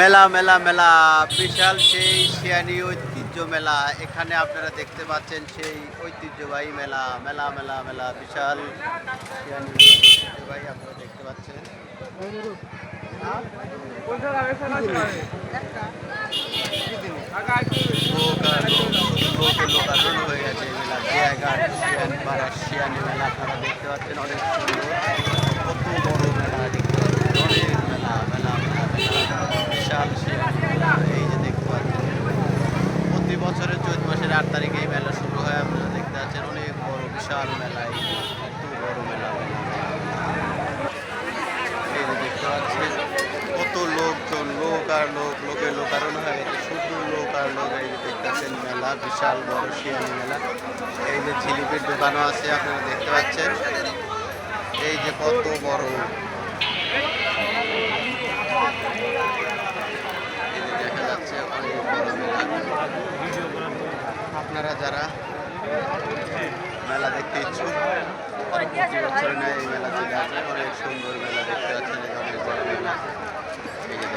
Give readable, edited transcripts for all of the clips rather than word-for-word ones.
মেলা মেলা মেলা বিশাল সেই শিয়ানি ঐতিহ্য মেলা। এখানে আপনারা দেখতে পাচ্ছেন সেই ঐতিহ্যবাহী মেলা মেলা মেলা মেলা বিশাল শিয়ানি ঐতিহ্যবাহী আপনারা দেখতে পাচ্ছেন। লোকারণ হয়ে গেছে এই মেলা। জায়গার শিয়ানি পাড়া শিয়ানি মেলা আপনারা দেখতে পাচ্ছেন, অনেক সুন্দর, কত বড় মেলা দেখতে পাচ্ছেন, অনেক মেলা মেলা মেলা মেলা বিশাল শিয়ানি মেলা। এই যে দেখতে পাচ্ছেন প্রতি বছরের চৈত মাসের 8 তারিখে এই মেলা শুরু হয়। আপনারা দেখতে পাচ্ছেন অনেক বড় বিশাল মেলা, এই কত বড় মেলা। এই যে দেখতে পাচ্ছেন কত লোকজন, লোক আর লোক, লোকের লোকারণ হয়ে গেছে, শুধু লোক আর লোক। এই যে দেখতেছেন মেলা বিশাল বড় শিয়ানি মেলা। এই যে জিলিপির দোকানও আছে আপনারা দেখতে পাচ্ছেন, এই যে কত বড়। এই যে দেখা যাচ্ছে অনেক বড় মেলা। আপনারা যারা মেলা দেখতে ইচ্ছুক প্রতি বছর নেয় এই মেলা চলে আসবেন। অনেক সুন্দর মেলা দেখতে পাচ্ছেন, অনেক বড় মেলা। এই যে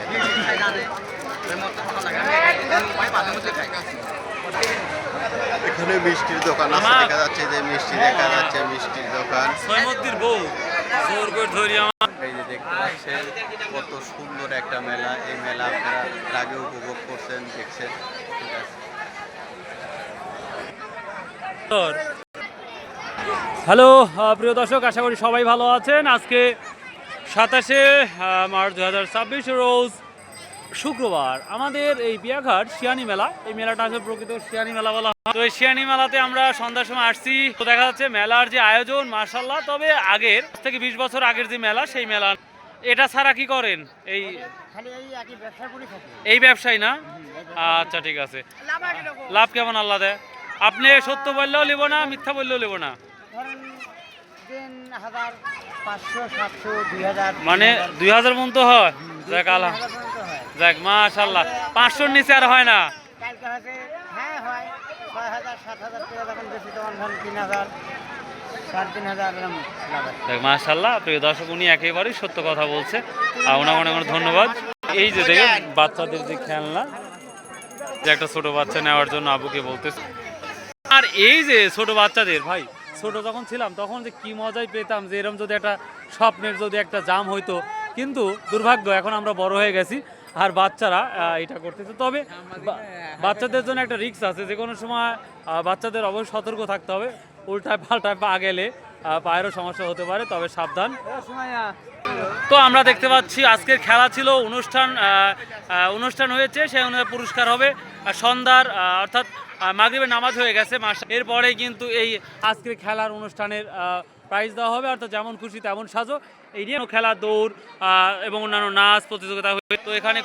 এখানে মিষ্টির দোকান আছে দেখা যাচ্ছে, যে মিষ্টি দেখা যাচ্ছে, মিষ্টির দোকান। এই যে দেখতে পাচ্ছেন কত সুন্দর একটা মেলা। এই মেলা আপনারা এর আগে উপভোগ করছেন, দেখছেন। ঠিক আছে। হ্যালো প্রিয় দর্শক, আশা করি সবাই ভালো আছেন। আজকে 27শে মার্চ 2026 রোজ শুক্রবার আমাদের এই বিয়াঘাট শিয়ানি মেলা। এই মেলাটা আসলে প্রকৃত শিয়ানি মেলা বলা হয়। তো এই শিয়ানি মেলাতে আমরা সন্ধ্যার সময় আসছি। তো দেখা যাচ্ছে মেলার যে আয়োজন মাশাআল্লাহ, তবে আগের থেকে 20 বছর আগের যে মেলা সেই মেলা। এটা ছাড়া কি করেন? এই ব্যবসায়ী না? আচ্ছা ঠিক আছে। লাভ কেমন আল্লাহ দেয়? আপনি সত্য বললেও নেব না, মিথ্যা বললেও নেব না। মানে 2000 মন তো হয়। যাক আল্লাহ, যাক মাশাআল্লাহ। 500-র নিচে আর হয় না। মাশাআল্লাহ প্রিয় দর্শক, উনি একেবারেই সত্য কথা বলছে। আর ওনাকে অনেক অনেক ধন্যবাদ। এই যে দেখেন বাচ্চাদের যে খেলনা, যে একটা ছোট বাচ্চা নেওয়ার জন্য আবুকে বলতেছে। আর এই যে ছোট বাচ্চাদের, ভাই ছোট যখন ছিলাম তখন যে কি মজাই পেতাম, যে এরকম যদি একটা স্বপ্নের যদি একটা জাম হইতো। কিন্তু দুর্ভাগ্য এখন আমরা বড় হয়ে গেছি আর বাচ্চারা এটা করতেছে। তবে বাচ্চাদের জন্য একটা রিস্ক আছে, যে কোনো সময় বাচ্চাদের অবশ্যই সতর্ক থাকতে হবে। উল্টায় পাল্টায় পা গেলে পায়েরও সমস্যা হতে পারে, তবে সাবধান। তো আমরা দেখতে পাচ্ছি আজকের খেলা ছিল, অনুষ্ঠান হয়েছে, সেই অনুযায়ী পুরস্কার হবে সন্ধ্যার, অর্থাৎ মাগরিবের নামাজ হয়ে গেছে। এরপরে কিন্তু এই আজকের খেলার অনুষ্ঠানের প্রাইজ দেওয়া হবে, অর্থাৎ যেমন খুশি তেমন সাজো। এই নিয়ে খেলা, দৌড় এবং অন্যান্য নাচ প্রতিযোগিতা হবে। তো এখানে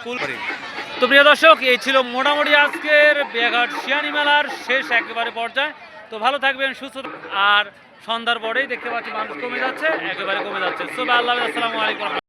তো প্রিয় দর্শক, এই ছিল মোটামুটি আজকের বিয়াঘাট শিয়ানি মেলার শেষ একেবারে পর্যায়ে। তো ভালো থাকবেন, সুস্থ। আর সন্ধ্যার পরেই দেখতে পাচ্ছি মানুষ কমে যাচ্ছে, একেবারে কমে যাচ্ছে। সো আল্লাহ, আসসালামু আলাইকুম।